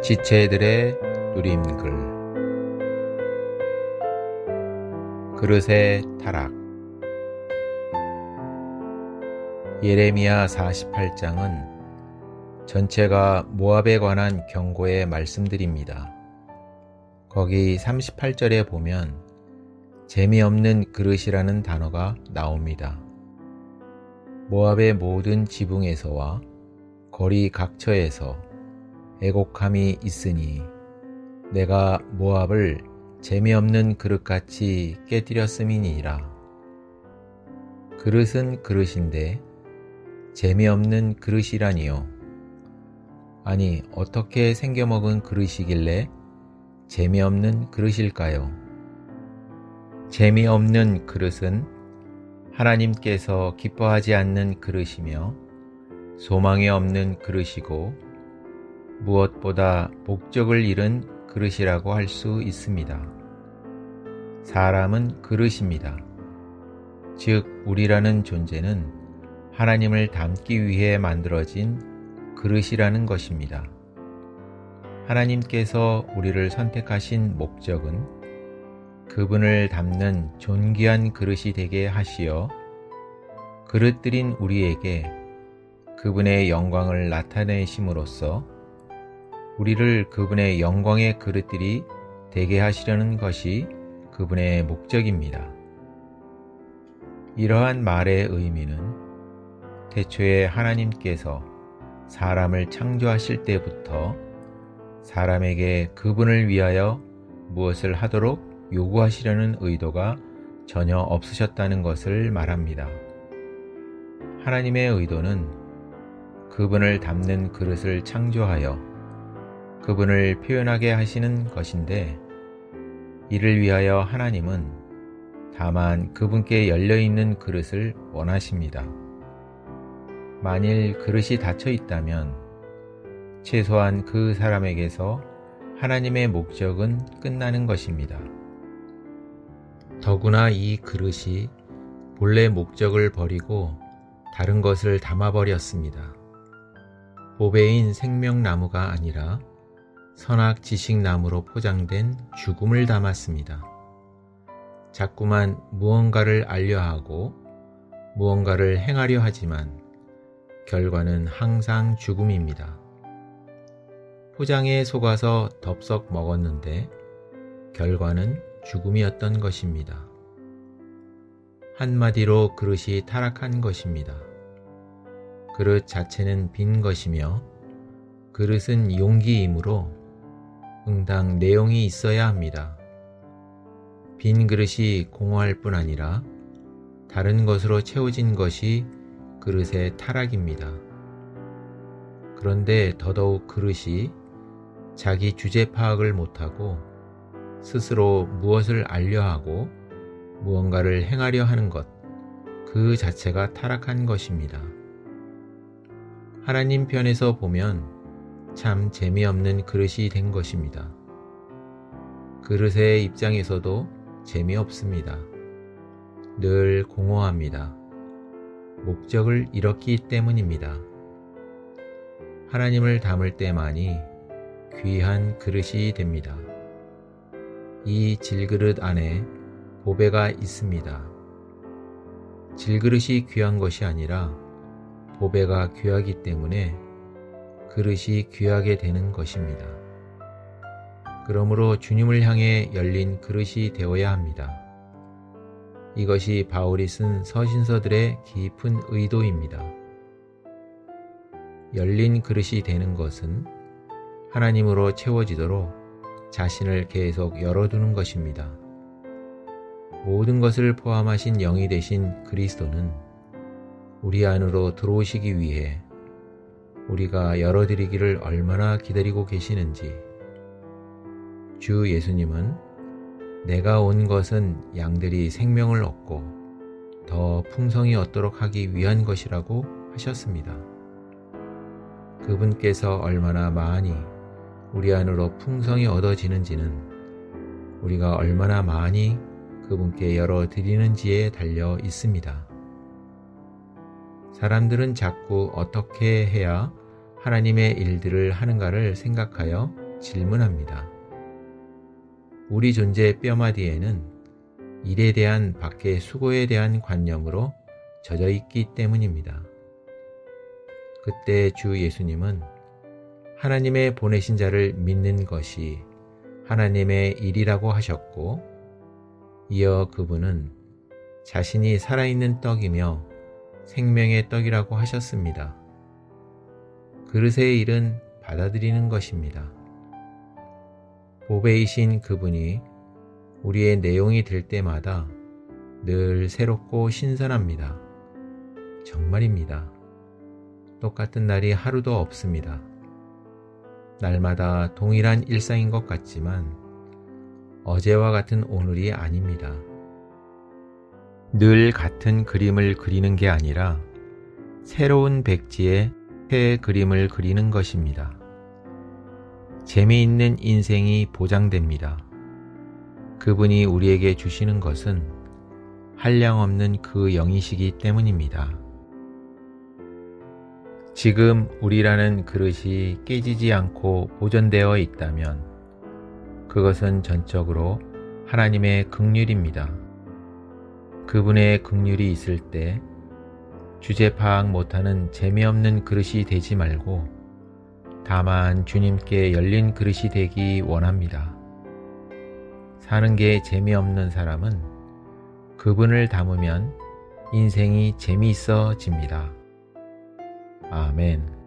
지체들의 누림글. 그릇의 타락. 예레미야 48장은 전체가 모압에 관한 경고의 말씀들입니다. 거기 38절에 보면 재미없는 그릇이라는 단어가 나옵니다. 모압의 모든 지붕에서와 거리 각처에서 애곡함이 있으니 내가 모압을 재미없는 그릇같이 깨뜨렸음이니라. 그릇은 그릇인데 재미없는 그릇이라니요. 아니, 어떻게 생겨먹은 그릇이길래 재미없는 그릇일까요? 재미없는 그릇은 하나님께서 기뻐하지 않는 그릇이며 소망이 없는 그릇이고 무엇보다 목적을 잃은 그릇이라고 할 수 있습니다. 사람은 그릇입니다. 즉, 우리라는 존재는 하나님을 담기 위해 만들어진 그릇이라는 것입니다. 하나님께서 우리를 선택하신 목적은 그분을 담는 존귀한 그릇이 되게 하시어 그릇들인 우리에게 그분의 영광을 나타내심으로써 우리를 그분의 영광의 그릇들이 되게 하시려는 것이 그분의 목적입니다. 이러한 말의 의미는 태초에 하나님께서 사람을 창조하실 때부터 사람에게 그분을 위하여 무엇을 하도록 요구하시려는 의도가 전혀 없으셨다는 것을 말합니다. 하나님의 의도는 그분을 담는 그릇을 창조하여 그분을 표현하게 하시는 것인데, 이를 위하여 하나님은 다만 그분께 열려있는 그릇을 원하십니다. 만일 그릇이 닫혀 있다면 최소한 그 사람에게서 하나님의 목적은 끝나는 것입니다. 더구나 이 그릇이 본래 목적을 버리고 다른 것을 담아버렸습니다. 보배인 생명나무가 아니라 선악지식나무로 포장된 죽음을 담았습니다. 자꾸만 무언가를 알려하고 무언가를 행하려 하지만 결과는 항상 죽음입니다. 포장에 속아서 덥석 먹었는데 결과는 죽음이었던 것입니다. 한마디로 그릇이 타락한 것입니다. 그릇 자체는 빈 것이며 그릇은 용기이므로 응당 내용이 있어야 합니다. 빈 그릇이 공허할 뿐 아니라 다른 것으로 채워진 것이 그릇의 타락입니다. 그런데 더더욱 그릇이 자기 주제 파악을 못하고 스스로 무엇을 알려하고 무언가를 행하려 하는 것, 그 자체가 타락한 것입니다. 하나님 편에서 보면 참 재미없는 그릇이 된 것입니다. 그릇의 입장에서도 재미없습니다. 늘 공허합니다. 목적을 잃었기 때문입니다. 하나님을 담을 때만이 귀한 그릇이 됩니다. 이 질그릇 안에 보배가 있습니다. 질그릇이 귀한 것이 아니라 보배가 귀하기 때문에 그릇이 귀하게 되는 것입니다. 그러므로 주님을 향해 열린 그릇이 되어야 합니다. 이것이 바울이 쓴 서신서들의 깊은 의도입니다. 열린 그릇이 되는 것은 하나님으로 채워지도록 자신을 계속 열어두는 것입니다. 모든 것을 포함하신 영이 되신 그리스도는 우리 안으로 들어오시기 위해 우리가 열어드리기를 얼마나 기다리고 계시는지, 주 예수님은 내가 온 것은 양들이 생명을 얻고 더 풍성히 얻도록 하기 위한 것이라고 하셨습니다. 그분께서 얼마나 많이 우리 안으로 풍성히 얻어지는지는 우리가 얼마나 많이 그분께 열어드리는지에 달려 있습니다. 사람들은 자꾸 어떻게 해야 하나님의 일들을 하는가를 생각하여 질문합니다. 우리 존재의 뼈마디에는 일에 대한 밖의 수고에 대한 관념으로 젖어 있기 때문입니다. 그때 주 예수님은 하나님의 보내신 자를 믿는 것이 하나님의 일이라고 하셨고, 이어 그분은 자신이 살아있는 떡이며 생명의 떡이라고 하셨습니다. 그릇의 일은 받아들이는 것입니다. 보배이신 그분이 우리의 내용이 될 때마다 늘 새롭고 신선합니다. 정말입니다. 똑같은 날이 하루도 없습니다. 날마다 동일한 일상인 것 같지만 어제와 같은 오늘이 아닙니다. 늘 같은 그림을 그리는 게 아니라 새로운 백지에 새 그림을 그리는 것입니다. 재미있는 인생이 보장됩니다. 그분이 우리에게 주시는 것은 한량없는 그 영이시기 때문입니다. 지금 우리라는 그릇이 깨지지 않고 보존되어 있다면 그것은 전적으로 하나님의 긍휼입니다. 그분의 긍휼이 있을 때 주제 파악 못하는 재미없는 그릇이 되지 말고 다만 주님께 열린 그릇이 되기 원합니다. 사는 게 재미없는 사람은 그분을 담으면 인생이 재미있어집니다. 아멘.